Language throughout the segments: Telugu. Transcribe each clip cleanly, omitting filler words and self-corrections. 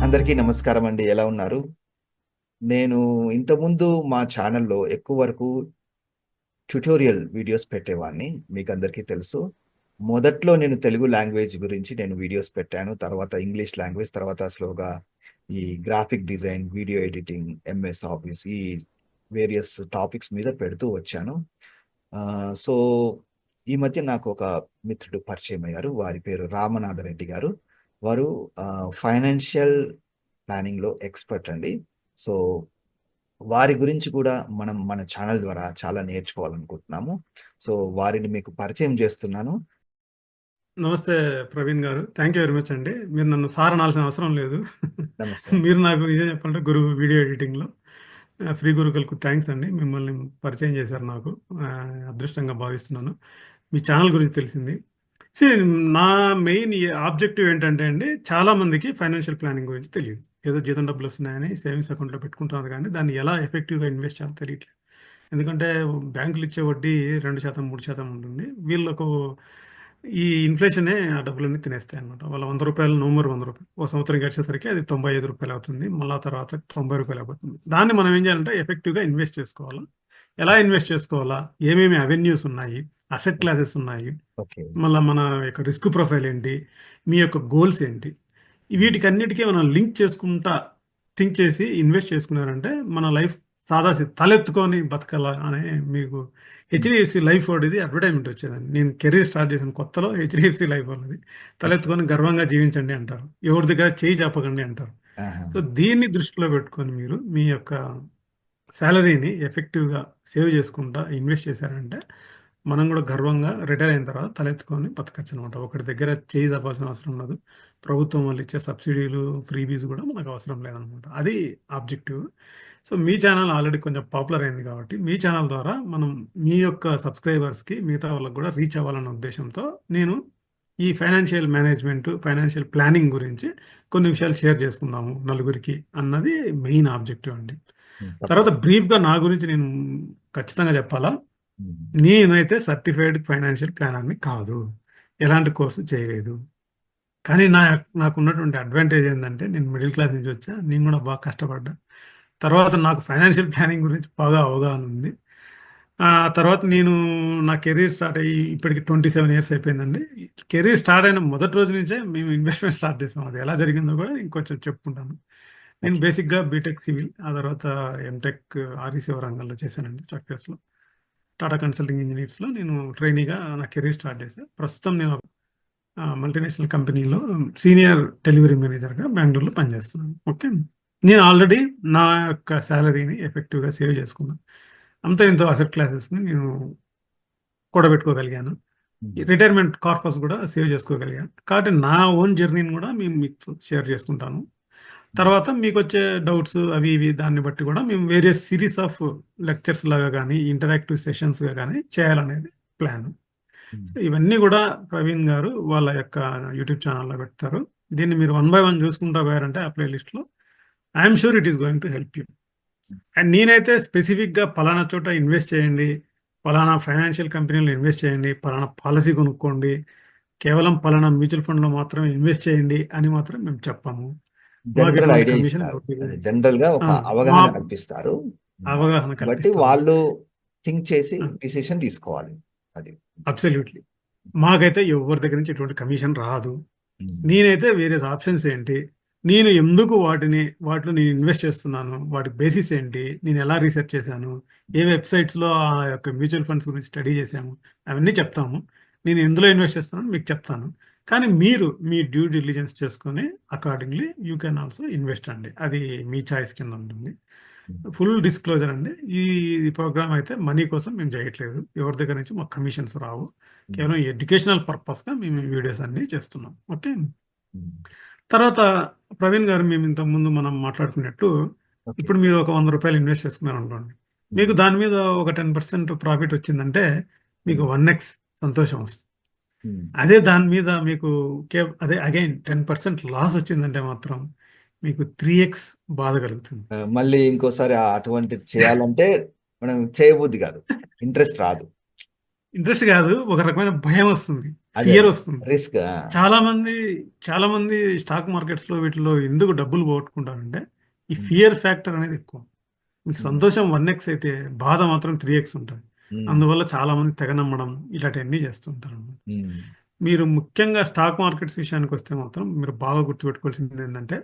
అందరికీ నమస్కారం అండి. ఎలా ఉన్నారు? నేను ఇంతకుముందు మా ఛానల్‌లో ఎక్కువ వరకు ట్యుటోరియల్ వీడియోస్ పెట్టేవాడిని. మీకందరికీ తెలుసు. మొదట్లో నేను తెలుగు లాంగ్వేజ్ గురించి నేను వీడియోస్ పెట్టాను. తర్వాత ఇంగ్లీష్ లాంగ్వేజ్, తర్వాత స్లోగా ఈ graphic design, video editing, MS office ఈ వేరియస్ టాపిక్స్ మీద పెడుతూ వచ్చాను. సో, ఈ మధ్య నాకు ఒక మిత్రుడు పరిచయమయ్యారు. వారి పేరు రామనాథరెడ్డి గారు. వారు ఫైనాన్షియల్ ప్లానింగ్‌లో ఎక్స్‌పర్ట్ అండి. సో, వారి గురించి కూడా మనం మన ఛానల్ ద్వారా చాలా నేర్చుకోవాలనుకుంటున్నాము. సో, వారిని మీకు పరిచయం చేస్తున్నాను. నమస్తే ప్రవీణ్ గారు. థ్యాంక్ యూ వెరీ మచ్ అండి. మీరు నన్ను సార్ అనాల్సిన అవసరం లేదు. నమస్తే అండి. మీరు నాకు నిజం చెప్పాలంటే గురువు వీడియో ఎడిటింగ్‌లో. ఫ్రీ గురుకుల్‌కు థాంక్స్ అండి. మిమ్మల్ని పరిచయం చేశారు నాకు. అదృష్టంగా భావిస్తున్నాను. మీ ఛానల్ గురించి తెలిసింది. సీ నా మెయిన్ ఆబ్జెక్టివ్ ఏంటంటే అండి, చాలా మందికి ఫైనాన్షియల్ ప్లానింగ్ గురించి తెలీదు. ఏదో జీతం డబ్బులొస్తున్నాయని సేవింగ్స్ అకౌంట్‌లో పెట్టుకుంటున్నారు గానీ, దాన్ని ఎలా ఎఫెక్టివ్‌గా ఇన్వెస్ట్ చేయాలో తెలియట్లేదు. ఎందుకంటే బ్యాంకులు ఇచ్చే వడ్డీ 2%, 3% ఉంటుంది. వీళ్ళకు ఈ ఇన్ఫ్లేషనే ఆ డబ్బులన్నీ తినేస్తాయి అనమాట. వాళ్ళ రూ. 100 నవంబర్ రూ. 100 ఓ సంవత్సరం గడిచేసరికి అది రూ. 95 అవుతుంది. మళ్ళా తర్వాత రూ. 90 అయిపోతుంది. దాన్ని మనం ఏం చేయాలంటే ఎఫెక్టివ్‌గా ఇన్వెస్ట్ చేసుకోవాలా? ఎలా ఇన్వెస్ట్ చేసుకోవాలా? ఏమేమి అవెన్యూస్ ఉన్నాయి? అసెట్ క్లాసెస్ ఉన్నాయి. ఓకే. మళ్ళా మన యొక్క రిస్క్ ప్రొఫైల్ ఏంటి? మీ యొక్క గోల్స్ ఏంటి? హ్మ్. వీటికన్నిటికీ మనం లింక్ చేసుకుంటా థింక్ చేసి ఇన్వెస్ట్ చేసుకున్నారంటే మన లైఫ్ తలెత్తుకొని బతకాల అనే మీకు హ్మ్. హెచ్డిఎఫ్సి లైఫ్ వాడిది అడ్వర్టైజ్మెంట్ వచ్చేదండి. నేను కెరీర్ స్టార్ట్ చేసిన కొత్తలో హెచ్డిఎఫ్సి లైఫ్ వాళ్ళది ఓకే. తలెత్తుకొని గర్వంగా జీవించండి అంటారు. ఎవరి దగ్గర చేయి చెప్పకండి అంటారు. ఆహా! సో దీన్ని దృష్టిలో పెట్టుకొని మీరు మీ యొక్క సాలరీని ఎఫెక్టివ్‌గా సేవ్ చేసుకుంటా ఇన్వెస్ట్ చేశారంటే, మనం గూడా గర్వంగా రిటైర్ అయిన తర్వాత తలెత్తుకొని బతకచ్చనమాట. ఒకడి దగ్గర చేయి చాపాల్సిన అవసరం ఉండదు. ప్రభుత్వం వాళ్ళు ఇచ్చే సబ్సిడీలు, ఫ్రీబీస్ గూడా మనకు అవసరం లేదనమాట. అది ఆబ్జెక్టివ్. సో, మీ ఛానల్ ఆల్రెడీ కొంచెం పాపులర్ అయింది కాబట్టి, మీ ఛానల్ ద్వారా మనం మీ యొక్క సబ్‌స్క్రైబర్స్‌కి మిగతా వాళ్ళకి గూడా రీచ్ అవ్వాలన్న ఉద్దేశ్యంతో, నేను ఈ ఫైనాన్షియల్ మేనేజ్‌మెంట్, ఫైనాన్షియల్ ప్లానింగ్ గురించి కొన్ని విషయాలు షేర్ చేసుకుందాము నలుగురికి అన్నది మెయిన్ ఆబ్జెక్టివ్ అండి. హ్మ్. తర్వాత బ్రీఫ్‌గా నా గురించి నేను ఖచ్చితంగా చెప్పాలా? హ్మ్. నేనైతే సర్టిఫైడ్ ఫైనాన్షియల్ ప్లానర్‌ని కాదు. ఎలాంటి కోర్స్ చేయలేదు. కానీ నాకున్నటువంటి అడ్వాంటేజ్ ఏందంటే నేను మిడిల్ క్లాస్ నుంచి వచ్చా. నేను కూడా బాగా కష్టపడ్డా. తర్వాత నాకు ఫైనాన్షియల్ ప్లానింగ్ గురించి బాగా అవగాహన ఉంది. తర్వాత నేను నా కెరీర్ స్టార్ట్ అయ్యి ఇప్పటికి 27 ఇయర్స్ అయిపోయిందండి. కెరీర్ స్టార్ట్ అయిన మొదటి రోజు నుంచే మేము ఇన్వెస్ట్‌మెంట్ స్టార్ట్ చేసాం. అది ఎలా జరిగిందో కూడా ఇంకొంచెం చెప్పుకుంటాను. నేను ఓకే. బేసిక్‌గా బీటెక్ సివిల్, ఆ తర్వాత ఎంటెక్ ఆర్‌ఈ సేవ రంగంలో చేశానండి సక్సెస్‌లో. టాటా కన్సల్టింగ్ ఇంజినీర్స్‌లో నేను ట్రైనీగా నా కెరీర్ స్టార్ట్ చేశా. ప్రస్తుతం నేను మల్టీనేషనల్ కంపెనీలో సీనియర్ డెలివరీ మేనేజర్‌గా బెంగుళూరులో పనిచేస్తున్నాను. ఓకే. నేను ఆల్రెడీ నా యొక్క సాలరీని ఎఫెక్టివ్‌గా సేవ్ చేసుకున్నాను. అంతో ఇంతో అసెట్ క్లాసెస్‌ని నేను కూడబెట్టుకోగలిగాను. ఈ హ్మ్. రిటైర్మెంట్ కార్పస్ కూడా సేవ్ చేసుకోగలిగాను. కాబట్టి నా ఓన్ జర్నీని కూడా మేము మీతో షేర్ చేసుకుంటాను. హ్మ్. తర్వాత మీకొచ్చే డౌట్స్ అవి ఇవి దాన్ని బట్టి కూడా మేము వేరియస్ సీరీస్ ఆఫ్ లెక్చర్స్ లాగా గానీ, ఇంటరాక్టివ్ సెషన్స్‌గా గానీ చేయాలనేది ప్లాను. హ్మ్. సో, ఇవన్నీ గూడా ప్రవీణ్ గారు వాళ్ళ యొక్క యూట్యూబ్ ఛానెల్‌లో పెడతారు. దీన్ని మీరు వన్ బై వన్ చూసుకుంటా పోయారంటే ఆ ప్లే లిస్ట్‌లో I am sure it is going to help you. And నేనైతే స్పెసిఫిక్‌గా పలానా చోట ఇన్వెస్ట్ చేయండి, పలానా ఫైనాన్షియల్ కంపెనీలో ఇన్వెస్ట్ చేయండి, పలానా పాలిసీ కొనుక్కోండి, కేవలం పలానా మ్యూచువల్ ఫండ్‌లో మాత్రమే ఇన్వెస్ట్ చేయండి అని మాత్రం మేము చెప్పము. మాకు జనరల్ ఎటువంటి ఐడియా కమిషన్ ఇస్తారు. దొరకదు. అదే జనరల్‌గా ఆ! ఒక మా అవగాహన కల్పిస్తారు. హ్మ్. అవగాహన బట్టి కల్పిస్తాము. వాళ్ళు థింక్ చేసి ఆ! డిసిషన్ తీసుకోవాలి. అది. అబ్సల్యూట్‌లీ. మాకైతే ఎవ్వరి దగ్గర నుంచి ఎటువంటి కమిషన్ రాదు. హ్మ్. నేనైతే వేరియస్ ఆప్షన్స్ ఏంటి? నేను ఎందుకు వాటిలో నేను ఇన్వెస్ట్ చేస్తున్నాను? వాటి బేసిస్ ఏంటి? నేను ఎలా రిసర్చ్ చేశాను? ఏ వెబ్‌సైట్స్‌లో ఆ యొక్క మ్యూచువల్ ఫండ్స్ గురించి స్టడీ చేశాము? అవన్నీ చెప్తాము. నేను ఎందులో ఇన్వెస్ట్ చేస్తున్నానో మీకు చెప్తాను. కానీ మీరు మీ డ్యూ డిలిజెన్స్ చేసుకొని accordingly you can also invest అండి. అది మీ చాయిస్ కింద ఉంటుంది. హ్మ్. ఫుల్ డిస్క్లోజర్ అండి. ఈ ప్రోగ్రామ్ అయితే మనీ కోసం మేము చేయట్లేదు. ఎవరి దగ్గర నుంచి మాకు కమిషన్స్ రావు. హ్మ్. కేవలం ఎడ్యుకేషనల్ పర్పస్‌గా మేము ఈ వీడియోస్ అన్నీ చేస్తున్నాం. ఓకే. హ్మ్. తర్వాత ప్రవీణ్ గారు మేము ఇంతకుముందు మనం మాట్లాడుకున్నట్టు, ఓకే. ఇప్పుడు మీరు ఒక రూ. 100 ఇన్వెస్ట్ చేసుకున్నారనుకోండి. మీకు హ్మ్. దాని మీద ఒక 10% ప్రాఫిట్ వచ్చిందంటే, మీకు హ్మ్. 1x సంతోషం వస్తుంది. హ్మ్. అదే దాని మీద మీకు అదే అగైన్ 10% లాస్ వచ్చిందంటే మాత్రం మీకు 3x బాధ కలుగుతుంది. మళ్ళీ ఇంకోసారి అటువంటిది చేయాలంటే మనం చేయబుద్ధి కాదు. ఇంట్రెస్ట్ రాదు. ఇంట్రెస్ట్ కాదు, ఒక రకమైన భయం వస్తుంది, అదే ఫియర్ అదే వస్తుంది. రిస్క్. చాలా మంది చాలా మంది స్టాక్ మార్కెట్స్ లో వీటిలో ఎందుకు డబ్బులు పోగొట్టుకుంటారంటే ఈ ఫియర్ ఫ్యాక్టర్ అనేది ఎక్కువ. మీకు సంతోషం 1x అయితే బాధ మాత్రం 3x ఉంటుంది. అందువల్ల చాలా మంది తెగ నమ్మడం ఇలాంటివన్నీ చేస్తుంటారు. మీరు ముఖ్యంగా స్టాక్ మార్కెట్స్ విషయానికి వస్తే మాత్రం మీరు బాగా గుర్తుపెట్టుకోవాల్సింది ఏంటంటే,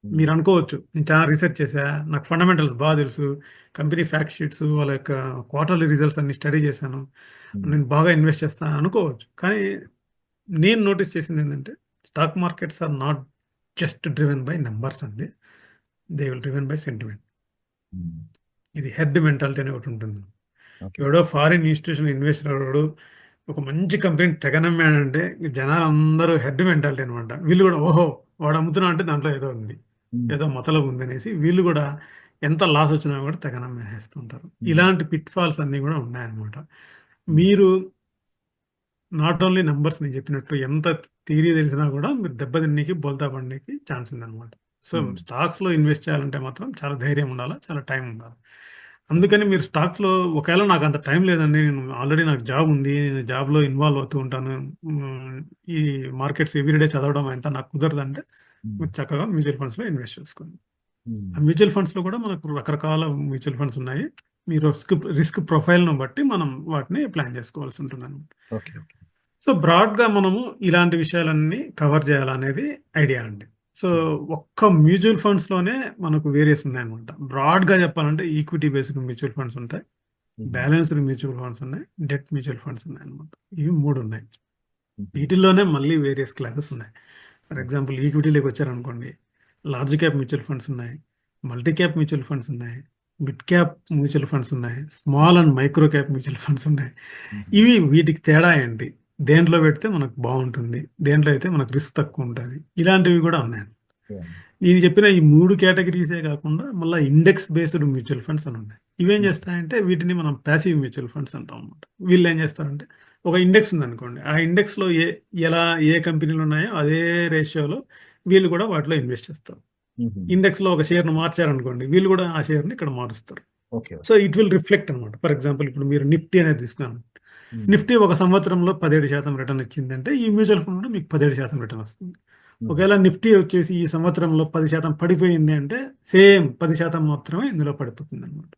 మీరు అనుకోవచ్చు నేను చాలా రీసెర్చ్ చేశా, నాకు ఫండమెంటల్స్ బాగా తెలుసు, కంపెనీ ఫ్యాక్ట్ షీట్స్ వాళ్ళ యొక్క క్వార్టర్లీ రిజల్ట్స్ అన్ని స్టడీ చేశాను, నేను బాగా ఇన్వెస్ట్ చేస్తాను అనుకోవచ్చు. కానీ నేను నోటీస్ చేసింది ఏంటంటే stock markets are not just driven by numbers అండి, they will driven by sentiment. ఇది హెడ్ మెంటాలిటీ అని ఒకటి ఉంటుంది. ఎవడో ఫారిన్ ఇన్స్టిట్యూషన్ ఇన్వెస్టర్ ఎవడో ఒక మంచి కంపెనీని తెగ నమ్మాడంటే జనాలు అందరూ హెడ్ మెంటాలిటీ అనమాట. వీళ్ళు కూడా ఓహో వాడు అమ్ముతున్నా అంటే దాంట్లో ఏదో ఉంది, ఏదో మతలబు ఉంది అనేసి వీళ్ళు కూడా ఎంత లాస్ వచ్చినా కూడా తెగ నమ్మేస్తుంటారు. ఇలాంటి పిట్ ఫాల్స్ అన్నీ కూడా ఉన్నాయన్నమాట. మీరు నాట్ ఓన్లీ నంబర్స్ నేను చెప్పినట్లు ఎంత థియరీ తెలిసినా కూడా మీరు దెబ్బతిన్నీకి బోల్తా పడడానికి ఛాన్స్ ఉందన్నమాట. సో స్టాక్స్లో ఇన్వెస్ట్ చేయాలంటే మాత్రం చాలా ధైర్యం ఉండాలి, చాలా టైం ఉండాలి. అందుకని మీరు స్టాక్స్లో ఒకవేళ నాకు అంత టైం లేదండి, నేను ఆల్రెడీ నాకు జాబ్ ఉంది, నేను జాబ్లో ఇన్వాల్వ్ అవుతూ ఉంటాను, ఈ మార్కెట్స్ ఎవ్రీడే చదవడం అంతా నాకు కుదరదంటే మీరు చక్కగా మ్యూచువల్ ఫండ్స్లో ఇన్వెస్ట్ చేసుకోండి. ఆ మ్యూచువల్ ఫండ్స్లో కూడా మనకు రకరకాల మ్యూచువల్ ఫండ్స్ ఉన్నాయి. మీరు రిస్క్ ప్రొఫైల్ను బట్టి మనం వాటిని ప్లాన్ చేసుకోవాల్సి ఉంటుంది అనమాట. ఓకే. సో బ్రాడ్గా మనము ఇలాంటి విషయాలన్నీ కవర్ చేయాలనేది ఐడియా అండి. సో ఒక్క మ్యూచువల్ ఫండ్స్లోనే మనకు వేరియస్ ఉన్నాయన్నమాట. బ్రాడ్గా చెప్పాలంటే ఈక్విటీ బేస్డ్ మ్యూచువల్ ఫండ్స్ ఉంటాయి, బ్యాలెన్స్డ్ మ్యూచువల్ ఫండ్స్ ఉన్నాయి, డెట్ మ్యూచువల్ ఫండ్స్ ఉన్నాయి అనమాట. ఇవి 3 ఉన్నాయి. వీటిల్లోనే మళ్ళీ వేరియస్ క్లాసెస్ ఉన్నాయి. ఫర్ ఎగ్జాంపుల్ ఈక్విటీలోకి వచ్చారనుకోండి, లార్జ్ క్యాప్ మ్యూచువల్ ఫండ్స్ ఉన్నాయి, మల్టీ క్యాప్ మ్యూచువల్ ఫండ్స్ ఉన్నాయి, మిడ్ క్యాప్ మ్యూచువల్ ఫండ్స్ ఉన్నాయి, small and micro cap mutual funds ఉన్నాయి. ఇవి వీటికి తేడా ఏంటి, దేంట్లో పెడితే మనకు బాగుంటుంది, దేంట్లో అయితే మనకు రిస్క్ తక్కువ ఉంటుంది, ఇలాంటివి కూడా ఉన్నాయి. నేను చెప్పిన ఈ 3 కేటగిరీసే కాకుండా మళ్ళీ ఇండెక్స్ బేస్డ్ మ్యూచువల్ ఫండ్స్ అని ఉన్నాయి. ఇవేం చేస్తాయంటే వీటిని మనం ప్యాసివ్ మ్యూచువల్ ఫండ్స్ అంటాం అనమాట. వీళ్ళు ఏం చేస్తారంటే ఒక ఇండెక్స్ ఉందనుకోండి, ఆ ఇండెక్స్లో ఏ కంపెనీలు ఉన్నాయో అదే రేషియోలో వీళ్ళు కూడా వాటిలో ఇన్వెస్ట్ చేస్తారు. ఇండెక్స్లో ఒక షేర్ను మార్చారనుకోండి, వీళ్ళు కూడా ఆ షేర్ని ఇక్కడ మారుస్తారు. సో ఇట్ విల్ రిఫ్లెక్ట్ అనమాట. ఫర్ ఎగ్జాంపుల్ ఇప్పుడు మీరు నిఫ్టీ అనేది తీసుకున్నాను, నిఫ్టీ ఒక సంవత్సరంలో 17% రిటర్న్ ఇచ్చిందంటే ఈ మ్యూచువల్ ఫండ్ మీకు 17% రిటర్న్ వస్తుంది. ఒకవేళ నిఫ్టీ వచ్చేసి ఈ సంవత్సరంలో 10% పడిపోయింది అంటే సేమ్ 10% మాత్రమే ఇందులో పడిపోతుంది అనమాట.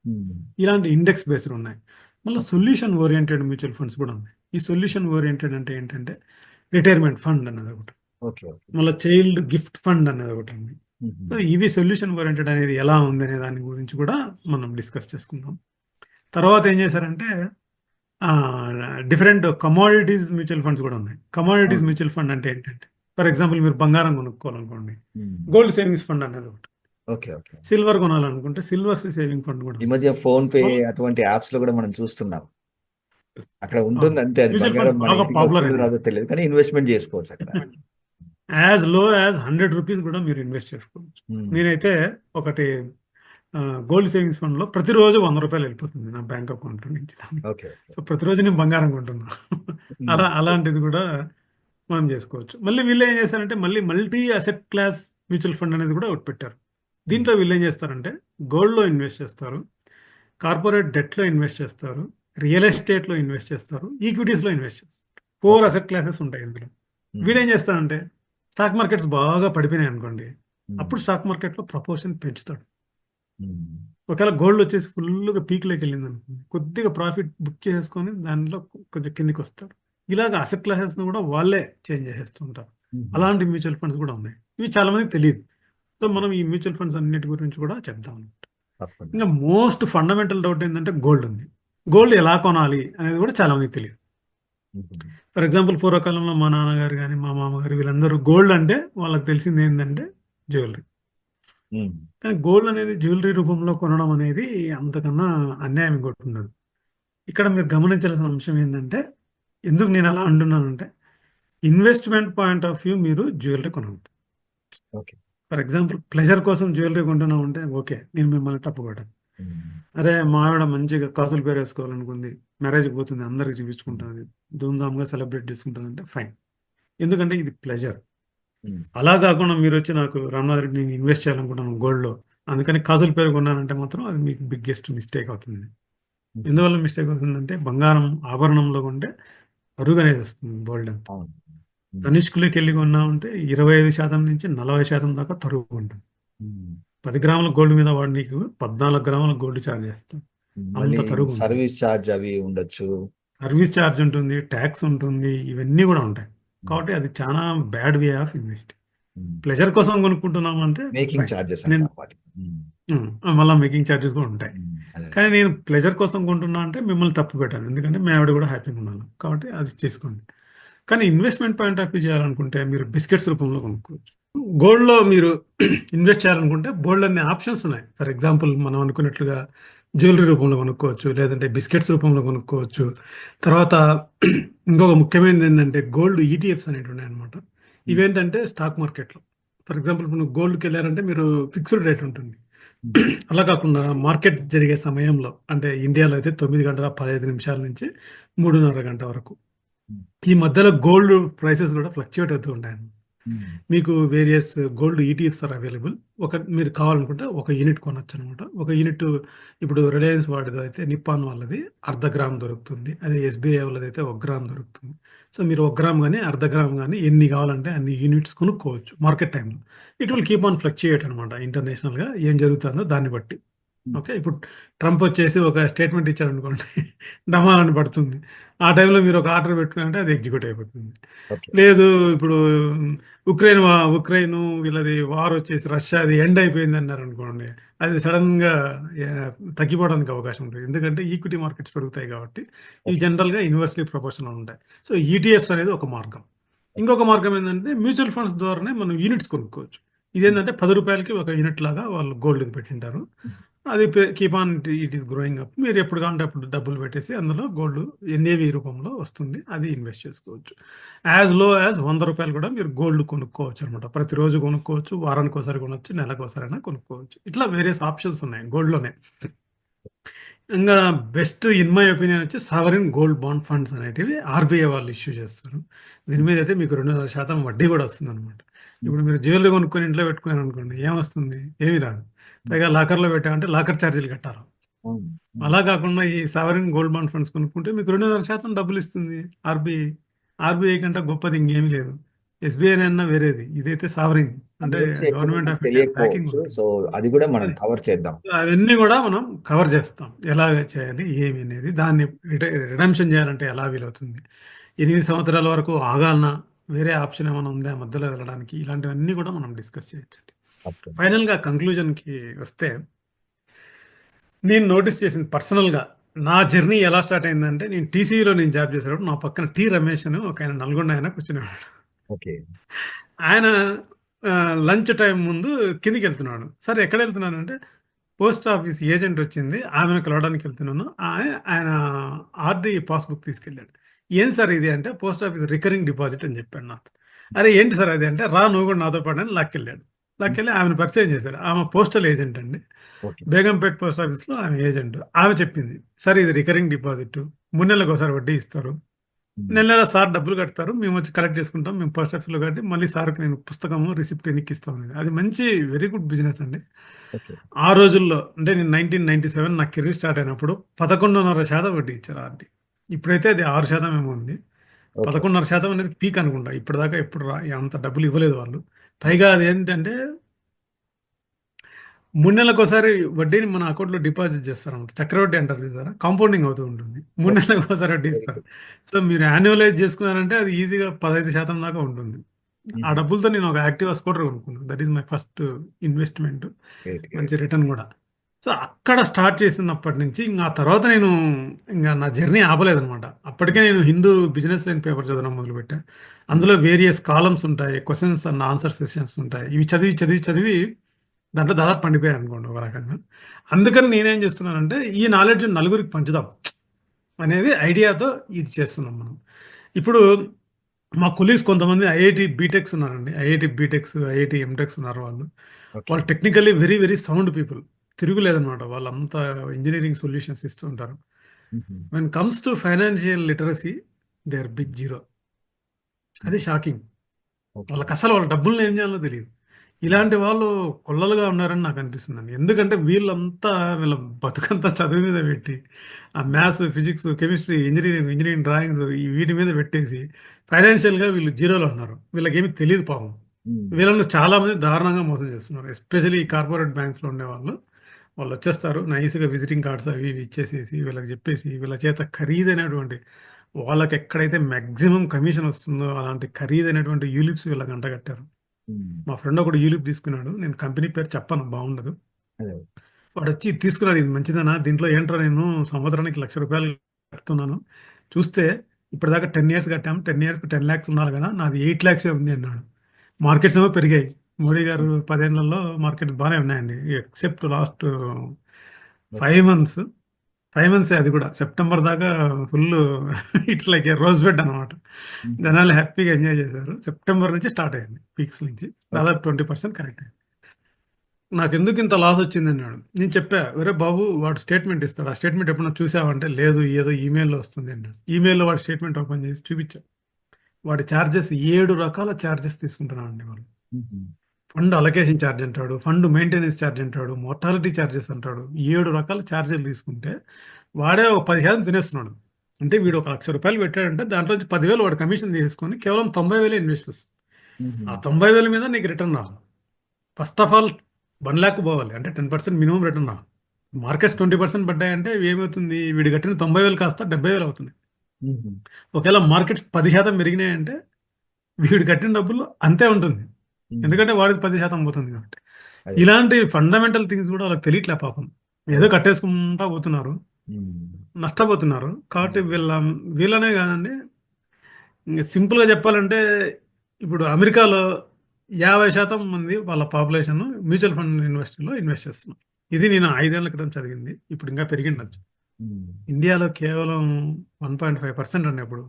ఇలాంటి ఇండెక్స్ బేస్డ్ ఉన్నాయి. మళ్ళీ సొల్యూషన్ ఓరియంటెడ్ మ్యూచువల్ ఫండ్స్ కూడా ఉన్నాయి. ఈ సొల్యూషన్ ఓరియంటెడ్ అంటే ఏంటంటే రిటైర్మెంట్ ఫండ్ అనేది ఒకటి, మళ్ళీ చైల్డ్ గిఫ్ట్ ఫండ్ అనేది ఒకటి ఉంది. సో ఇవి సొల్యూషన్ ఓరియంటెడ్ అనేది ఎలా ఉంది అనే దాని గురించి కూడా మనం డిస్కస్ చేసుకుందాం. తర్వాత ఏం చేశారంటే డిఫరెంట్ కమోడిటీస్ మ్యూచువల్ ఫండ్స్ కూడా ఉన్నాయి. కమోడిటీస్ మ్యూచువల్ ఫండ్ అంటే ఏంటంటే ఫర్ ఎగ్జాంపుల్ మీరు బంగారం కొనుక్కోవాలనుకోండి, గోల్డ్ సేవింగ్స్ ఫండ్ అనేది ఒకటి. సిల్వర్ కొనాలనుకుంటే సిల్వర్ సేవింగ్ ఫండ్ కూడా. ఈ మధ్య ఫోన్ పే అటువంటి యాప్స్ లో కూడా మనం చూస్తున్నాం, అక్కడ ఉంటుంది అంతే. అది బంగారం మన ఇంటికి వస్తుందో రాదో తెలియదు, కానీ ఇన్వెస్ట్మెంట్ చేసుకోవచ్చు అక్కడ. యాజ్ లో యాజ్ 100 రూపీస్ కూడా మీరు ఇన్వెస్ట్ చేసుకోవచ్చు. నేనైతే ఒకటి గోల్డ్ సేవింగ్స్ ఫండ్ లో ప్రతిరోజు 100 రూపాయలు వెళ్ళిపోతుంది నా బ్యాంక్ అకౌంట్ నుంచి. సో ప్రతిరోజు నేను బంగారం కొంటున్నా. అలాంటిది కూడా మనం చేసుకోవచ్చు. మళ్ళీ వీళ్ళు ఏం చేస్తారంటే మళ్ళీ multi asset class mutual fund అనేది కూడా ఒకటి పెట్టారు. దీంట్లో వీళ్ళు ఏం చేస్తారంటే గోల్డ్లో ఇన్వెస్ట్ చేస్తారు, కార్పొరేట్ డెట్లో ఇన్వెస్ట్ చేస్తారు, రియల్ ఎస్టేట్లో ఇన్వెస్ట్ చేస్తారు, ఈక్విటీస్లో ఇన్వెస్ట్ చేస్తారు. 4 అసెట్ క్లాసెస్ ఉంటాయి ఇందులో. వీడేం చేస్తాడంటే స్టాక్ మార్కెట్స్ బాగా పడిపోయినాయి అనుకోండి, అప్పుడు స్టాక్ మార్కెట్లో ప్రపోర్షన్ పెంచుతాడు. ఒకవేళ గోల్డ్ వచ్చేసి ఫుల్గా పీక్లోకి వెళ్ళింది అనుకోండి, కొద్దిగా ప్రాఫిట్ బుక్ చేసుకొని దానిలో కొంచెం కిందికి వస్తారు. ఇలాగ అసెట్ క్లాసెస్ని కూడా వాళ్ళే చేంజ్ చేసేస్తుంటారు. అలాంటి మ్యూచువల్ ఫండ్స్ కూడా ఉన్నాయి. ఇవి చాలా మందికి తెలియదు. సో మనం ఈ మ్యూచువల్ ఫండ్స్ అన్నిటి గురించి కూడా చెప్దాం. ఇంకా మోస్ట్ ఫండమెంటల్ డౌట్ ఏంటంటే గోల్డ్ ఉంది. గోల్డ్ ఎలా కొనాలి అనేది కూడా చాలా మందికి తెలియదు. ఫర్ ఎగ్జాంపుల్ పూర్వకాలంలో మా నాన్నగారు కానీ మా మామగారు వీళ్ళందరూ గోల్డ్ అంటే వాళ్ళకి తెలిసింది ఏంటంటే జ్యువెలరీ. కానీ గోల్డ్ అనేది జ్యువెలరీ రూపంలో కొనడం అనేది అంతకన్నా అన్యాయం ఇంకోటి ఉండదు. ఇక్కడ మీరు గమనించాల్సిన అంశం ఏంటంటే, ఎందుకు నేను అలా అంటున్నానంటే ఇన్వెస్ట్మెంట్ పాయింట్ ఆఫ్ వ్యూ మీరు జ్యువెలరీ కొనండి. ఫర్ ఎగ్జాంపుల్ ప్లెజర్ కోసం జ్యువెలరీ కొంటున్నాం అంటే ఓకే, నేను మిమ్మల్ని తప్పుకోవడం. అరే మా ఆవిడ మంచిగా కాసులు పేరు వేసుకోవాలనుకుంది, మ్యారేజ్కి పోతుంది, అందరికి చూపించుకుంటుంది, ధూమ్ధామ్గా సెలబ్రేట్ చేసుకుంటుంది అంటే ఫైన్, ఎందుకంటే ఇది ప్లెజర్. అలా కాకుండా మీరు వచ్చి నాకు రామ్నాథ్ రెడ్డి నేను ఇన్వెస్ట్ చేయాలనుకుంటున్నాను గోల్డ్లో, అందుకని కాసుల పేరు కొన్నానంటే మాత్రం అది మీకు బిగ్గెస్ట్ మిస్టేక్ అవుతుంది. హుహు. ఎందువల్ల మిస్టేక్ అవుతుందంటే బంగారం ఆభరణంలో కొంటే అరుగు అనేది వస్తుంది గోల్డ్ అంతా. అవును. హ్మ్. తనిష్కులకి వెళ్ళి కొన్నామంటే 25% నుంచి 40% దాకా తరుగు ఉంటుంది. హ్మ్. 10 గ్రాముల గోల్డ్ మీద వాడు నీకు 14 గ్రాముల గోల్డ్ ఛార్జ్ చేస్తాడు. అంత మళ్ళీ తరుగు ఉంటుంది. సర్వీస్ ఛార్జ్ అవి ఉండొచ్చు. సర్వీస్ ఛార్జ్ ఉంటుంది, ట్యాక్స్ ఉంటుంది, ఇవన్నీ కూడా ఉంటాయి. హ్మ్. కాబట్టి అది చాలా బ్యాడ్ వే ఆఫ్ ఇన్వెస్ట్. హ్మ్. ప్లెజర్ కోసం కొనుక్కుంటున్నాం అంటే మేకింగ్ ఫైన్. చార్జెస్ నేను అంటాం వాటిని. హ్మ్. మళ్ళీ మేకింగ్ ఛార్జెస్ కూడా ఉంటాయి. అదే. కానీ నేను ప్లెజర్ కోసం కొంటున్నా అంటే మిమ్మల్ని తప్పు పెట్టాను. ఎందుకంటే మీ ఆవిడ కూడా హ్యాపీగా ఉన్నాను. కాబట్టి అది చేసుకోండి. కానీ ఇన్వెస్ట్మెంట్ పాయింట్ ఆఫ్ వ్యూ చేయాలనుకుంటే మీరు బిస్కెట్స్ రూపంలో కొనుక్కోవచ్చు. గోల్డ్‌లో మీరు ఇన్వెస్ట్ చేయాలనుకుంటే బోలెడన్ని ఆప్షన్స్ ఉన్నాయి. ఫర్ ఎగ్జాంపుల్ మనం అనుకున్నట్లుగా జ్యువెలరీ రూపంలో కొనుక్కోవచ్చు. లేదంటే బిస్కెట్స్ రూపంలో కొనుక్కోవచ్చు. తర్వాత ఇంకొక ముఖ్యమైనది ఏందంటే గోల్డ్ ఈటీఎఫ్స్ అనేటివి ఉన్నాయన్నమాట. హ్మ్. ఇవేంటంటే స్టాక్ మార్కెట్‌లో. ఫర్ ఎగ్జాంపుల్ ఇప్పుడు నువ్వు గోల్డ్‌కెళ్లారంటే మీరు ఫిక్స్డ్ రేట్ ఉంటుంది. హ్మ్. అలా కాకుండా మార్కెట్ జరిగే సమయంలో అంటే ఇండియాలో అయితే 9:15 నుంచి 3:30 గంట వరకు. హ్మ్. ఈ మధ్యలో గోల్డ్ ప్రైసెస్ కూడా ఫ్లక్చుయేట్ అవుతూ ఉంటాయన్నమాట. హ్మ్. మీకు various gold ETFs are available. మీరు కావాలనుకుంటే ఒక యూనిట్ కొనొచ్చనమాట. ఒక యూనిట్ ఇప్పుడు రిలయన్స్ వాడిదైతే నిప్పాన్ వాళ్ళది అర్ధ గ్రామ్ దొరుకుతుంది. అదే ఎస్‌బీఐ వాళ్ళదైతే 1 గ్రామ్ దొరుకుతుంది. సో, మీరు 1 గ్రామ్ గాని, అర్ధ గ్రామ్ గాని ఎన్ని కావాలంటే అన్ని యూనిట్స్ కొనుక్కోవచ్చు మార్కెట్ టైమ్‌లో. It will keep on fluctuate అనమాట ఇంటర్నేషనల్‌గా ఏం జరుగుతుందో దాన్ని బట్టి. హ్మ్. ఓకే. ఇప్పుడు ట్రంప్ వచ్చేసి ఒక స్టేట్మెంట్ ఇచ్చాడనుకోండి డమాలని పడుతుంది. ఆ టైంలో మీరు ఒక ఆర్డర్ పెట్టుకున్నారంటే అది ఎగ్జిక్యూట్ అయిపోతుంది. ఓకే. లేదు ఇప్పుడు ఉక్రెయిన్ వీళ్ళది వార్ వచ్చేసి రష్యాది ఎండ్ అయిపోయిందన్నారనుకోండి. అది సడెన్‌గా తగ్గిపోవడానికి అవకాశం ఉంటుంది. ఎందుకంటే ఈక్విటీ మార్కెట్స్ పెరుగుతాయి కాబట్టి ఇవి ఓకే. జనరల్‌గా ఇన్వర్స్‌లీ ప్రపోర్షనల్ ఉంటాయి. సో, ఈటీఎఫ్స్ అనేది ఒక మార్గం. ఓకే. ఇంకొక మార్గం ఏందంటే మ్యూచువల్ ఫండ్స్ ద్వారానే మనం యూనిట్స్ కొనుక్కోవచ్చు. హ్మ్. ఇదేంటంటే రూ. 10కి ఒక యూనిట్ లాగా వాళ్ళు గోల్డ్‌ది పెట్టింటారు. హ్మ్. అది keep on it is growing up. మీరు ఎప్పుడు కావాలంటే అప్పుడు డబ్బులు పెట్టేసి అందులో గోల్డ్ ఎన్ఏవి రూపంలో వస్తుంది. అది ఇన్వెస్ట్ చేసుకోవచ్చు. యాస్ లో యాస్ రూ. 100 కూడా మీరు గోల్డ్ కొనుక్కోవచ్చు అనమాట. ప్రతిరోజు కొనుక్కోవచ్చు. వారానికోసారి కొనొచ్చు. నెలకోసారైనా కొనుక్కోవచ్చు. ఇట్లా వేరియస్ ఆప్షన్స్ ఉన్నాయి గోల్డ్‌లోనే. ఇంగా బెస్ట్ ఇన్ మై ఒపీనియన్ వచ్చి సావరిన్ గోల్డ్ బాండ్ ఫండ్స్ అనేటివి ఆర్‌బీఐ వాళ్ళు ఇష్యూ చేస్తారు. దీని హ్మ్. మీద అయితే మీకు 2.5% వడ్డీ కూడా వస్తుందనమాట. హ్మ్. ఇప్పుడు మీరు జ్యువెల్లరీ కొనుక్కొని ఇంట్లో పెట్టుకున్నారనుకోండి ఏమొస్తుంది? ఏమీ రాదు. హ్మ్. పైగా లాకర్‌లో పెట్టామంటే లాకర్ చార్జీలు కట్టాలి. అవును. హ్మ్. అలా కాకుండా ఈ సావరిన్ గోల్డ్ బాండ్ ఫండ్స్ కొనుక్కుంటే మీకు 2.5% డబ్బులిస్తుంది ఆర్‌బీఐ. ఆర్‌బీఐ కంటే గొప్పది ఇంకేమీ లేదు. ఎస్‌బీఐనన్నా వేరేది. ఇదైతే సావరిన్ దాని అంటే గురించి ఎక్కువ గవర్నమెంట్ మందికి ఆఫ్ ఇండియా బ్యాకింగ్ తెలియకపోవచ్చు. ఉంటుంది. సో, అది గూడా మనం అది. కవర్ చేద్దాం. అవన్నీ గూడా మనం కవర్ చేస్తాం. ఎలాగ చేయాలి? ఏమి అనేది? దాన్ని రిడెంప్షన్ చేయాలంటే ఎలా వీలవుతుంది? 8 సంవత్సరాల వరకు ఆగాలనా? వేరే ఆప్షన్ ఏమైనా ఉందా మధ్యలో వెళ్ళడానికి? ఇలాంటివన్నీ కూడా మనం డిస్కస్ చేయొచ్చండి. ఓకే. ఫైనల్‌గా కంక్లూజన్‌కి వస్తే, నేను నోటీస్ చేసింది పర్సనల్‌గా నా జర్నీ ఎలా స్టార్ట్ అయిందంటే, నేను జాబ్ చేసేటప్పుడు నా పక్కన రమేష్ అని ఒకాయన నల్గొండ ఆయన కూర్చునేవాడు. ఓకే. ఆయన లంచ్ టైమ్ ముందు కిందకెళ్తున్నాడు. సరే ఎక్కడెళ్తున్నానంటే, పోస్ట్ ఆఫీస్ ఏజెంట్ వచ్చింది. ఆమెను కలవడానికి వెళ్తున్నాను. ఆయన ఆర్‌డి పాస్‌బుక్ తీసుకెళ్ళాడు. "ఏం సార్ ఇది" అంటే, "పోస్ట్ ఆఫీస్ రికరింగ్ డిపాజిట్" అని చెప్పాడు నాతో. "అరే! ఏంటి సార్ అది" అంటే, "రా నువ్వు కూడా నాతో పాటు" అని లాక్కెళ్ళాడు. హ్మ్. లాక్కెళ్ళి ఆమెను పరిచయం చేశాడు. ఆమె పోస్టల్ ఏజెంట్ అండి. ఓకే. బేగంపేట్ పోస్ట్ ఆఫీస్‌లో ఆమె ఏజెంట్. ఆమె చెప్పింది, "సార్ ఇది రికరింగ్ డిపాజిట్. 3 నెలలకోసారి వడ్డీ ఇస్తారు. హ్మ్. నెల నెల సార్ డబ్బులు కడతారు. మేమొచ్చి కలెక్ట్ చేసుకుంటాం. మేము పోస్ట్ ఆఫీస్‌లో కట్టి మళ్ళీ సార్‌కి నేను పుస్తకము, రిసిప్ట్ ఎనక్కిస్తాం" అనేది. అది మంచి వెరీ గుడ్ బిజినెస్ అండి. ఓకే. ఆ రోజుల్లో అంటే నేను 1997 నా కెరీర్ స్టార్ట్ అయినప్పుడు 11.5% వడ్డీ ఇచ్చారు ఆర్‌డి. ఇప్పుడైతే అది 6% ఏమో ఉంది. ఓకే. 11.5% అనేది పీక్ అనుకుంటా. ఇప్పటిదాకా ఎప్పుడు అంత డబ్బులు ఇవ్వలేదు వాళ్ళు. ఓకే. పైగా అదేంటంటే 3 నెలలకోసారి వడ్డీని మన అకౌంట్‌లో డిపాజిట్ చేస్తారన్నమాట. చక్రవడ్డీ అంటారు చూసారా? కాంపౌండింగ్ అవుతూ ఉంటుంది. 3 ఓకే. నెలలకోసారి వడ్డీ వెరీ ఇస్తారు. గుడ్. సో, మీరు యాన్యువలైజ్ చేసుకున్నారంటే అది ఈజీగా 15% దాకా ఉంటుంది. ఆ హుహు. డబ్బులతో నేను ఒక యాక్టివా స్కూటర్ కొనుక్కున్నాను. That is my first investment. Great. మంచి గ్రేట్. రిటర్న్ గూడా. సో, అక్కడ స్టార్ట్ చేసినప్పటి నుంచి ఆ తర్వాత నేను నా జర్నీ ఆపలేదనమాట. అప్పటికే నేను హిందూ బిజినెస్ లైన్ పేపర్ చదవడం మొదలుపెట్టా. హ్మ్. అందులో వేరియస్ కాలమ్స్ ఉంటాయి. క్వెషన్స్ అండ్ ఆన్సర్ సెషన్స్ ఉంటాయి. ఇవి చదివి దాంట్లో దాదాపు పండిపోయాననుకోండి ఒక రకంగా. అందుకని నేనేం చేస్తున్నానంటే, ఈ నాలెడ్జ్ నలుగురికి పంచుదాం అనేది ఐడియాతో ఇది చేస్తున్నాం మనం. ఇప్పుడు మా కొలీగ్స్ కొంతమంది ఐఐటీ బీటెక్స్ ఉన్నారండి. ఐఐటీ ఎంటెక్స్ ఉన్నారు వాళ్ళు. ఓకే. వాళ్ళు technically very, very sound people. తిరుగులేదనమాట. వాళ్ళంతా ఇంజినీరింగ్ సొల్యూషన్స్ ఇస్తూ ఉంటారు. హుహు. When comes to financial literacy they are big zero. అది హుహు. షాకింగ్. ఓకే. వాళ్ళకసలు వాళ్ళ డబ్బుల్ని ఏం చేయాలో తెలీదు. ఇలాంటి వాళ్ళు కొల్లలుగా ఉన్నారని నాకు అనిపిస్తుందండి. ఎందుకంటే వీళ్ళంతా వీళ్ళ బతుకంతా చదువు మీద పెట్టి, ఆ maths, physics, chemistry, engineering drawings వీటి మీద పెట్టేసి ఫైనాన్షియల్‌గా వీళ్ళు జీరోలో ఉన్నారు. వీళ్ళకేమి తెలీదు పాపం. హ్మ్. వీళ్ళని చాలామంది దారుణంగా మోసం చేస్తున్నారు. ఎస్పెషల్లీ ఈ కార్పొరేట్ బ్యాంక్స్‌లో ఉండేవాళ్ళు. వాళ్ళొచ్చేస్తారు నైస్‌గా విజిటింగ్ కార్డ్స్ అవి ఇవి ఇచ్చేసేసి, వీళ్ళకి చెప్పేసి, వీళ్ళ చేత ఖరీదైనటువంటి వాళ్ళకెక్కడైతే మాక్సిమం కమిషన్ వస్తుందో అలాంటి ఖరీదైనటువంటి యూలిప్స్ వీళ్ళకి అంటగట్టారు. హ్మ్. మా ఫ్రెండ్ ఒకడు యూలిప్ తీసుకున్నాడు. నేను కంపెనీ పేరు చెప్పను బాగుండదు. అదే. వాడొచ్చి "ఇది తీసుకున్నాడు. ఇది మంచిదేనా? దీంట్లో ఏంట్రా నేను సంవత్సరానికి ₹1,00,000 కడుతున్నాను. చూస్తే ఇప్పటిదాకా 10 ఇయర్స్ కట్టాము. 10 ఇయర్స్‌కి 10,00,000 ఉండాలి కదా! నాది 8,00,000 ఉంది" అన్నాడు. మార్కెట్స్ ఏమో పెరిగాయి. మోడీ గారు 10 ఏళ్లలో మార్కెట్ బానే ఉన్నాయండి. Except last okay. 5 మంత్స్. 5 మంత్సే అది కూడా. సెప్టెంబర్ దాకా full it's like a rose bed అనమాట. హుహు. జనాలు హ్యాపీగా ఎంజాయ్ చేశారు. సెప్టెంబర్ నుంచి స్టార్ట్ అయింది. పీక్స్ నుంచి. ఓకే. దాదాపు 20% కరెక్ట్ అయింది. నాకెందుకు ఇంత లాస్ వచ్చిందన్నాడు. నేను చెప్పా, "ఒరే బాబు వాడు స్టేట్మెంట్ ఇస్తాడు. ఆ స్టేట్మెంట్ ఎప్పుడైనా చూసావంటే, లేదు ఏదో ఈమెయిల్‌లో వస్తుంది" అన్నాడు. ఈమెయిల్‌లో వాడి స్టేట్మెంట్ ఓపెన్ చేసి చూపించా. వాడి చార్జెస్ 7 రకాల చార్జెస్ తీసుకుంటున్నారండి వాళ్ళు. హుహు. ఫండ్ అలొకేషన్ చార్జ్ అంటాడు. ఫండ్ మెయింటెనెన్స్ చార్జ్ అంటాడు. మోర్టాలిటీ చార్జెస్ అంటాడు. 7 రకాల చార్జీలు తీసుకుంటే వాడే ఒక 10% తినేస్తున్నాడు. అంటే వీడు ఒక ₹1,00,000 పెట్టాడంటే దాంట్లో నుంచి 10,000 వాడు కమిషన్ తీసుకొని కేవలం 90,000 ఇన్వెస్ట్ చేస్తాడు. హుహు. ఆ 90,000 మీద నీకు రిటర్న్ రావాలి. ఫస్ట్ ఆఫ్ ఆల్ 1,00,000 పోవాలి. అంటే 10% మినిమమ్ రిటర్న్ రావాలి. మార్కెట్స్ 20% పడ్డాయంటే ఏమవుతుంది? వీడు కట్టిన 90,000 కాస్త 70,000 అవుతుంది. హుహు. ఒకవేళ మార్కెట్స్ 10% పెరిగినాయంటే వీడు కట్టిన డబ్బులు అంతే ఉంటుంది. హ్మ్. ఎందుకంటే వాడిది 10% పోతుంది కాబట్టి. అదే. ఇలాంటి ఫండమెంటల్ థింగ్స్ కూడా వాళ్ళకి తెలియట్లే పాపం. ఏదో అదే. కట్టేసుకుంటా పోతున్నారు. హ్మ్. నష్టపోతున్నారు. కాబట్టి హ్మ్. వీళ్ళనే కాదండి. ఇంక సింపుల్‌గా చెప్పాలంటే ఇప్పుడు అమెరికాలో 50% మంది వాళ్ళ పాపులేషన్ మ్యూచువల్ ఫండ్ ఇన్వెస్ట్‌లో ఇన్వెస్ట్ చేస్తున్నారు. ఇది నేను 5 ఏళ్ల క్రితం చదివింది. ఇప్పుడు ఇంకా పెరిగిండొచ్చు. హ్మ్. ఇండియాలో కేవలం 1.5% అండి అప్పుడు.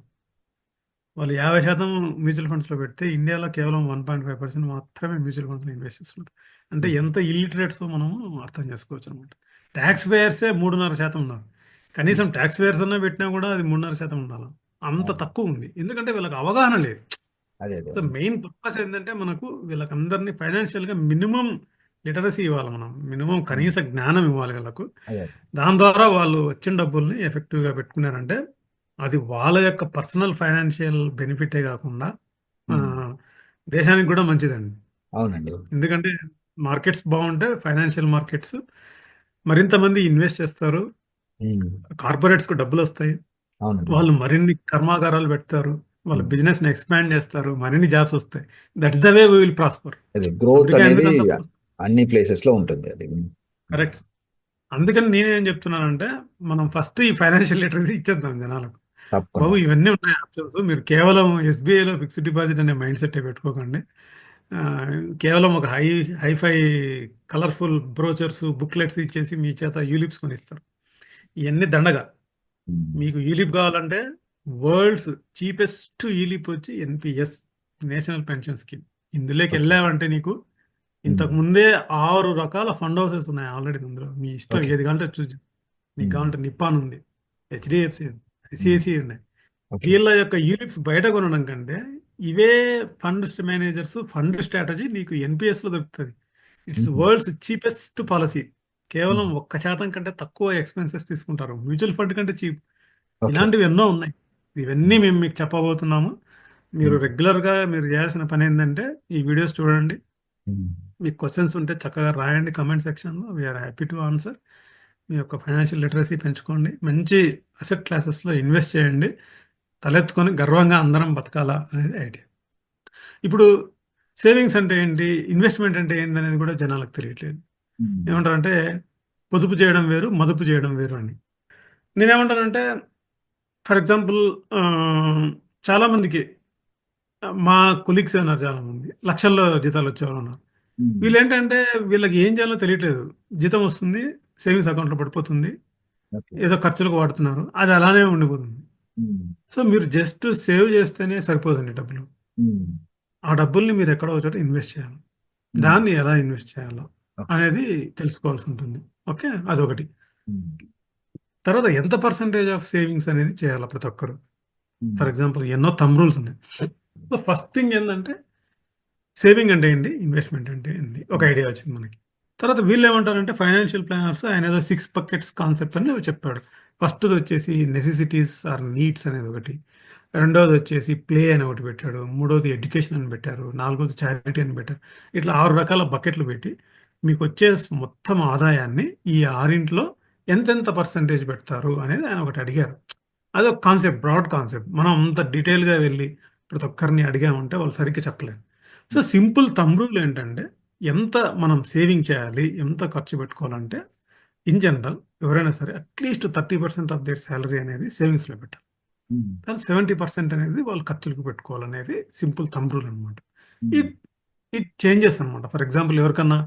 వాళ్ళు 50% మ్యూచువల్ ఫండ్స్‌లో పెడితే ఇండియాలో కేవలం 1.5% మాత్రమే మ్యూచువల్ ఫండ్స్‌లో ఇన్వెస్ట్ చేస్తున్నారు. అంటే హుహు. ఎంత ఇల్లిటరేట్సో మనము అర్థం చేసుకోవచ్చనమాట. టాక్స్ పేయర్సే 3.5% ఉన్నారు. హ్మ్. కనీసం టాక్స్ పేయర్స్ అన్నా పెట్టినా కూడా అది 3.5% ఉండాల. అంత అవును. తక్కువ ఉంది. ఎందుకంటే వీళ్ళకి అవగాహన లేదు. అదే. అదే. సో, మెయిన్ పర్పస్ ఏందంటే మనకు వీళ్ళకందరిని ఫైనాన్షియల్‌గా మినిమమ్ లిటరసీ ఇవ్వాలి మనం. మినిమమ్ హ్మ్. కనీస జ్ఞానం ఇవ్వాలి వీళ్ళకు. అదే. దాని ద్వారా వాళ్ళు వచ్చిన డబ్బుల్ని ఎఫెక్టివ్‌గా పెట్టుకున్నారంటే, అది వాళ్ళ యొక్క పర్సనల్ ఫైనాన్షియల్ బెనిఫిటే గాకుండా హ్మ్. ఆహ్, దేశానికి గూడా మంచిదండి. అవునండి. ఎందుకంటే మార్కెట్స్ బావుంటే ఫైనాన్షియల్ మార్కెట్స్ మరింత మంది ఇన్వెస్ట్ చేస్తారు. హ్మ్. కార్పొరేట్స్‌కు డబ్బులొస్తాయి. అవునండి. వాళ్ళు మరిన్ని కర్మాగారాలు పెడతారు. వాళ్ళ హ్మ్. బిజినెస్‌ని ఎక్స్‌పాండ్ చేస్తారు. మరిన్ని జాబ్స్ వస్తాయి. That's the way we will prosper. అదే గ్రోత్ అమెరికా అనేది ఎందుకంత అన్ని ప్లేసెస్‌లో ఉంటుంది అది. హ్మ్. కరెక్ట్. అందుకని నేనేం చెప్తున్నానంటే, మనం ఫస్ట్ ఈ ఫైనాన్షియల్ లిటరసీ ఇచ్చేద్దాం జనాలకు. బాబు తప్పకుండా. ఇవన్నీ ఉన్నాయి ఆప్షన్స్. మీరు కేవలం ఎస్‌బీఐలో ఫిక్స్డ్ డిపాజిట్ అనే మైండ్ సెట్టే పెట్టుకోకండి. కేవలం ఒక హైఫై కలర్‌ఫుల్ బ్రోచర్స్, బుక్లెట్స్ ఇచ్చేసి మీ చేత యూలిప్స్ కొనిస్తారు. ఇయన్నీ దండగ. హ్మ్. మీకు యూలిప్ కావాలంటే వరల్డ్స్ చీపెస్ట్ యూలిప్ వచ్చి NPS national pension scheme. Okay. ఇందులోకెళ్ళావంటే నీకు హ్మ్. ఇంతకు ముందే 6 రకాల ఫండ్ హౌసెస్ ఉన్నాయి ఆల్రెడీ ఇందులో. మీ ఇష్టం ఓకే. ఏది కావాలంటే అది చూజ్. నీకు హ్మ్. కావాలంటే నిప్పాన్ ఉంది. హెచ్‌డీఎఫ్‌సీ ఉంది. హ్మ్. ఐసీఐసీఐ ఉన్నాయి. ఓకే. వీళ్ళ యొక్క యూనిట్స్ బయట కొనడం కంటే, ఇవే ఫండ్స్ మేనేజర్స్ ఫండ్ స్ట్రాటజీ నీకు ఎన్‌పీఎస్‌లో దొరుకుతది. ఇట్స్ హుహు. World's cheapest policy. కేవలం హ్మ్. 1% కంటే తక్కువ ఎక్స్‌పెన్సెస్ తీసుకుంటారు. మ్యూచువల్ ఫండ్ కంటే చీప్. ఓకే. ఇలాంటివి ఎన్నో ఉన్నాయి. ఇవన్నీ హ్మ్. మేము మీకు చెప్పబోతున్నాము. మీరు హ్మ్. రెగ్యులర్‌గా మీరు చేయాల్సిన పనేందంటే, ఈ వీడియోస్ చూడండి. హ్మ్. మీకు క్వెషన్స్ ఉంటే చక్కగా రాయండి కామెంట్ సెక్షన్‌లో. We are happy to answer. మీ యొక్క ఫైనాన్షియల్ లిటరసీ పెంచుకోండి. మంచి అసెట్ క్లాసెస్‌లో ఇన్వెస్ట్ చేయండి. తలెత్తుకొని గర్వంగా అందరం బతకాలా అనేది ఐడియా. ఇప్పుడు సేవింగ్స్ అంటే ఏంటి? ఇన్వెస్ట్‌మెంట్ అంటే ఏందనేది కూడా జనాలకు తెలియట్లేదు. హ్మ్. ఏమంటారంటే పొదుపు చేయడం వేరు, మదుపు చేయడం వేరు అని. నేనేమంటానంటే ఫర్ ఎగ్జాంపుల్ ఆహ్, చాలామందికి మా కొలీగ్సే ఉన్నారు చాలామంది. లక్షల్లో జీతాలు వచ్చేవాళ్ళు ఉన్నారు. హ్మ్. వీళ్ళేంటంటే వీళ్ళకి ఏం చేయాలో తెలియట్లేదు. జీతం వస్తుంది. సేవింగ్స్ అకౌంట్‌లో పడిపోతుంది. ఓకే. ఏదో ఖర్చులకు వాడుతున్నారు. అది అలానే ఉండిపోతుంది. హ్మ్. సో, మీరు జస్ట్ సేవ్ చేస్తేనే సరిపోదండి డబ్బులు. హ్మ్. ఆ డబ్బుల్ని మీరు ఎక్కడో ఒక చోట ఇన్వెస్ట్ చేయాలి. హ్మ్. దాన్ని ఎలా ఇన్వెస్ట్ చేయాలో ఓకే. అనేది తెలుసుకోవాల్సి ఉంటుంది. ఓకే. అదొకటి. హ్మ్. తర్వాత ఎంత పర్సెంటేజ్ ఆఫ్ సేవింగ్స్ అనేది చేయాలా ప్రతి ఒక్కరు. హ్మ్. ఫర్ ఎగ్జాంపుల్ ఎన్నో థంబ్ రూల్స్ ఉన్నాయి. సో, ఫస్ట్ థింగ్ ఏందంటే సేవింగ్ అంటే ఏంటి? ఇన్వెస్ట్‌మెంట్ అంటే ఏంది? ఒక హ్మ్. ఐడియా వచ్చింది మనకి. తర్వాత వీళ్ళేమంటారంటే ఫైనాన్షియల్ ప్లానర్స్ ఆయనేదో 6 బకెట్స్ కాన్సెప్ట్ అని చెప్పాడు. ఫస్ట్‌దొచ్చేసి నెసెసిటీస్ ఆర్ నీడ్స్ అనేది ఒకటి. రెండోదొచ్చేసి ప్లే అని ఒకటి పెట్టాడు. మూడోది ఎడ్యుకేషన్ అని పెట్టారు. నాలుగోది చారిటీ అని పెట్టారు. ఇట్లా 6 రకాల బకెట్లు పెట్టి మీకొచ్చే మొత్తం ఆదాయాన్ని ఈ ఆరింట్లో ఎంతెంత పర్సెంటేజ్ పెడతారు అనేది ఆయన ఒకటి అడిగారు. అదొక కాన్సెప్ట్, బ్రాడ్ కాన్సెప్ట్. మనం అంత డీటెయిల్‌గా వెళ్లి ప్రతి ఒక్కరిని అడిగామంటే వాళ్ళు సరిగ్గా చెప్పలేరు. సో, సింపుల్ థంబ్ రూల్ ఏంటంటే, ఎంత మనం సేవింగ్ చేయాలి, ఎంత ఖర్చు పెట్టుకోవాలంటే, ఇన్ జనరల్ ఎవరైనా సరే అట్‌లీస్ట్ 30% ఆఫ్ దేర్ సాలరీ అనేది సేవింగ్స్‌లో పెట్టాలి. హ్మ్. కానీ 70% అనేది వాళ్ళు ఖర్చులకు పెట్టుకోవాలనేది సింపుల్ థంబ్ రూల్ అనమాట. హ్మ్. ఇట్ ఇట్ చేంజెస్ అనమాట. ఫర్ ఎగ్జాంపుల్ ఎవరికన్నా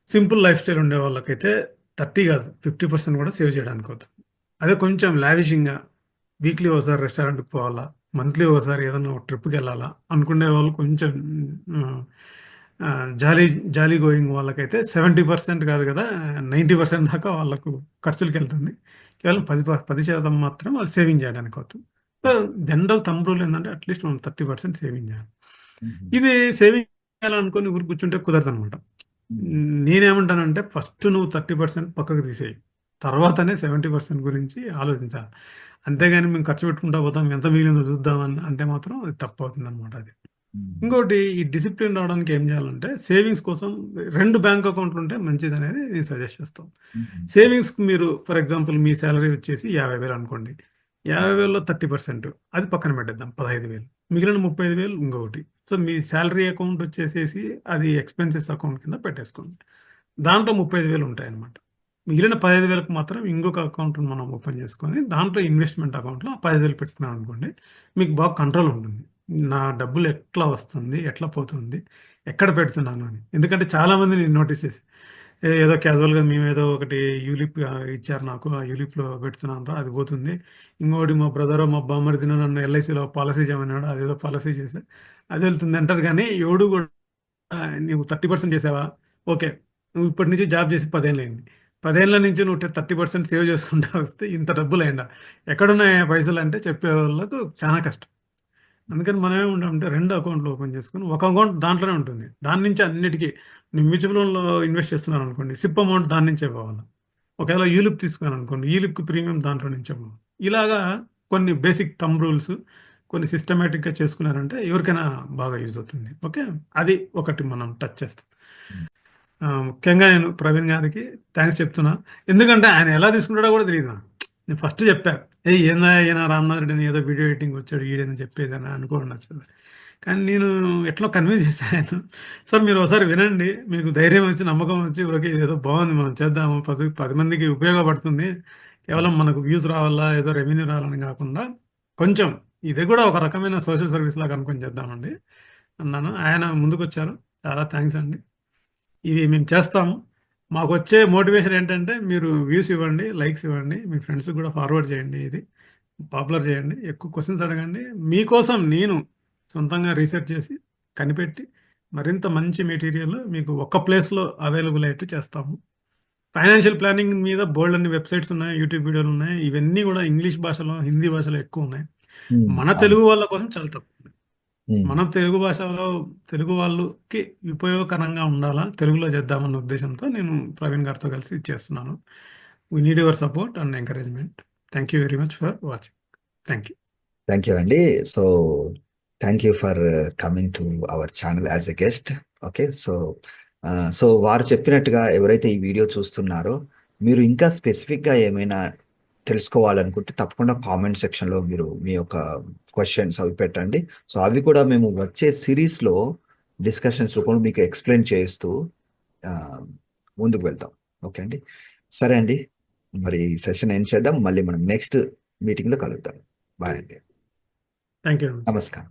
సింపుల్ లైఫ్ స్టైల్ ఉండే వాళ్ళకైతే 30 కాదు 50% కూడా సేవ్ చేయడానికి అవుతుంది. అదే కొంచెం లావిషింగ్‌గా వీక్లీ ఓసారి రెస్టారెంట్‌కి పోవాలా, మంత్లీ ఓసారి ఏదన్నా ఒక ట్రిప్‌కెళ్ళాలా అనుకునే వాళ్ళు కొంచెం ఆహ్, జాలీ జాలీ గోయింగ్ వాళ్ళకైతే 70% కాదు కదా! 90% దాకా వాళ్ళకు ఖర్చులకెళ్తుంది. కేవలం 10% మాత్రం వాళ్ళు సేవింగ్ చేయడానికి అవుతుంది. సో, జనరల్ థంబ్ రూల్ ఏందంటే అట్‌లీస్ట్ మనం 30% సేవింగ్ చేయాలి. హుహు. ఇది సేవింగ్ చేయాలనుకోని ఊరికే కూర్చుంటే కుదరదనమాట. హ్మ్. నేనేమంటానంటే ఫస్ట్ నువ్వు 30% పక్కకు తీసేయి. తర్వాతనే 70% గురించి ఆలోచించాలి. అంతేగాని మేము ఖర్చు పెట్టుకుంటా పోతాం. ఎంత మిగిలిందో చూద్దాం అంటే మాత్రం అది తప్పవుతుందనమాట అది. హ్మ్. ఇంకోటి ఈ డిసిప్లిన్ రావడానికి ఏం చేయాలంటే సేవింగ్స్ కోసం 2 బ్యాంక్ అకౌంట్‌లు ఉంటే మంచిదనేది నేను సజెస్ట్ చేస్తాను. హుహు. సేవింగ్స్‌కి మీరు ఫర్ ఎగ్జాంపుల్ మీ సాలరీ వచ్చేసి 50,000 అనుకోండి. 50,000లో 30% అది పక్కన పెట్టేద్దాం 15,000 మిగిలిన 35,000 ఇంకొకటి. సో, మీ సాలరీ అకౌంట్ వచ్చేసేసి అది ఎక్స్‌పెన్సెస్ అకౌంట్ కింద పెట్టేసుకోండి. దాంట్లో 35,000 ఉంటాయన్నమాట. మిగిలిన 15,000కి మాత్రం ఇంకొక అకౌంట్‌ని మనం ఓపెన్ చేసుకొని దాంట్లో ఇన్వెస్ట్‌మెంట్ అకౌంట్‌లో ఆ 15,000 పెట్టుకున్నామనుకోండి. మీకు బాగా కంట్రోల్ ఉంటుంది. నా డబ్బులు ఎట్లా వస్తుంది? ఎట్లా పోతుంది? ఎక్కడ పెడుతున్నాను అని. ఎందుకంటే చాలామంది నేను నోటీస్ చేశా. ఏదో క్యాజువల్‌గా మేమేదో ఒకటి యూలిప్ ఇచ్చారు నాకు. ఆ యూలిప్‌లో పెడుతున్నానురా అది పోతుంది. ఇంకోటి మా బ్రదరో, మా బామర్దినో నన్ను ఎల్ఐసీలో పాలిసీ చేయమన్నాడు. అదేదో పాలిసీ చేశా. అది వెళ్తుంది అంటారు గానీ ఎవడు కూడా నువ్వు 30% చేసావా? ఓకే. నువ్వు ఇప్పటి నుంచి జాబ్ చేసి 10 ఏళ్లయింది. 10 ఏళ్ల నుంచి నువ్వు 30% సేవ్ చేసుకుంటా వస్తే ఇంత డబ్బులయిందా? ఎక్కడున్నాయి ఆ పైసలంటే చెప్పేవాళ్ళకు చానా కష్టం. అందుకని మనం ఏమంటామంటే 2 అకౌంట్‌లు ఓపెన్ చేసుకొని, ఒక అకౌంట్ దాంట్లోనే ఉంటుంది. దాని నుంచి అన్నిటికి నేను మ్యూచువల్ ఫండ్‌లో ఇన్వెస్ట్ చేస్తున్నాననుకోండి, సిప్ అమౌంట్ దాని నుంచే పోవాలా. ఒకవేళ యూలిప్ తీసుకున్నాననుకోండి, యూలిప్‌కి ప్రీమియం దాంట్లో నుంచే పోవాలి. ఇలాగా కొన్ని బేసిక్ థంబ్ రూల్స్ కొన్ని సిస్టమాటిక్‌గా చేసుకున్నారంటే ఎవరికైనా బాగా యూజ్ అవుతుంది. ఓకే. అది ఒకటి మనం టచ్ చేస్తాం. హ్మ్. ముఖ్యంగా నేను ప్రవీణ్ గారికి థాంక్స్ చెప్తున్నా. ఎందుకంటే ఆయన ఎలా తీసుకుంటాడో కూడా తెలీదు నాకు. నేను ఫస్ట్ చెప్పా. "ఏయ్! ఏందయ్యా ఈయన రామనాథ్ రెడ్డి అని ఏదో వీడియో ఎడిటింగ్ వచ్చాడు. ఈడేందో చెప్పేదని" అనుకోనుండొచ్చు. కానీ నేను ఎట్లో కన్విన్స్ చేశా ఆయన్ని. "సార్ మీరు ఒకసారి వినండి. మీకు ధైర్యం వచ్చి, నమ్మకం వచ్చి ఓకే. ఇదేదో బాగుంది మనం చేద్దాము. 10 మందికి ఉపయోగపడుతుంది. హ్మ్. కేవలం మనకు వ్యూస్ రావాలా, ఏదో రెవెన్యూ రావాలని కాకుండా కొంచెం ఇది కూడా ఒక రకమైన సోషల్ సర్వీస్ లాగా అనుకోని చేద్దామండి" అన్నాను. ఆయన ముందుకొచ్చారు. చాలా థాంక్స్ అండి. ఇవి మేము చేస్తాము. మాకొచ్చే మోటివేషన్ ఏంటంటే, మీరు వ్యూస్ ఇవ్వండి, లైక్స్ ఇవ్వండి, మీ ఫ్రెండ్స్‌కి గూడా ఫార్వర్డ్ చేయండి ఇది. పాపులర్ చేయండి. ఎక్కువ క్వెషన్స్ అడగండి. మీకోసం నేను సొంతంగా రీసెర్చ్ చేసి, కనిపెట్టి, మరింత మంచి మెటీరియల్ మీకు ఒక్క ప్లేస్‌లో అవైలబుల్ అయ్యేట్టు చేస్తాము. ఫైనాన్షియల్ ప్లానింగ్ మీద బోలెడన్ని వెబ్‌సైట్స్ ఉన్నాయి. యూట్యూబ్ వీడియోలున్నాయి. ఇవన్నీ గూడా ఇంగ్లీష్ భాషలో, హిందీ భాషలో ఎక్కువున్నాయి. హ్మ్. మన అవును. తెలుగు వాళ్ళ కోసం చాలా తక్కువ. హ్మ్. మనం తెలుగు భాషలో తెలుగు వాళ్ళకి ఉపయోగకరంగా ఉండాలా, తెలుగులో చేద్దామన్న ఉద్దేశ్యంతో నేను ప్రవీణ్ గారితో కలిసి ఇది చేస్తున్నాను. We need your support and encouragement. Thank you very much for watching. Thank you. Thank you అండి. So, thank you for coming to our channel as a guest. Okay. So, వారు చెప్పినట్టుగా ఎవరైతే ఈ వీడియో చూస్తున్నారో, మీరు ఇంకా స్పెసిఫిక్‌గా ఏమైనా తెలుసుకోవాలనుకుంటే తప్పకుండా కామెంట్ సెక్షన్‌లో మీరు మీ యొక్క క్వెషన్స్ అవి పెట్టండి. సో, అవి కూడా మేము వచ్చే సీరీస్‌లో డిస్కషన్స్ రూపంలో మీకు ఎక్స్‌ప్లెయిన్ చేస్తూ ఆహ్, ముందుకు వెళ్తాం. ఓకే అండి. సరే అండి. మరి సెషన్ ఎండ్ చేద్దాం. మళ్ళీ మనం నెక్స్ట్ మీటింగ్‌లో కలుద్దాం. బాయ్ అండి. Thank you. నమస్కారం.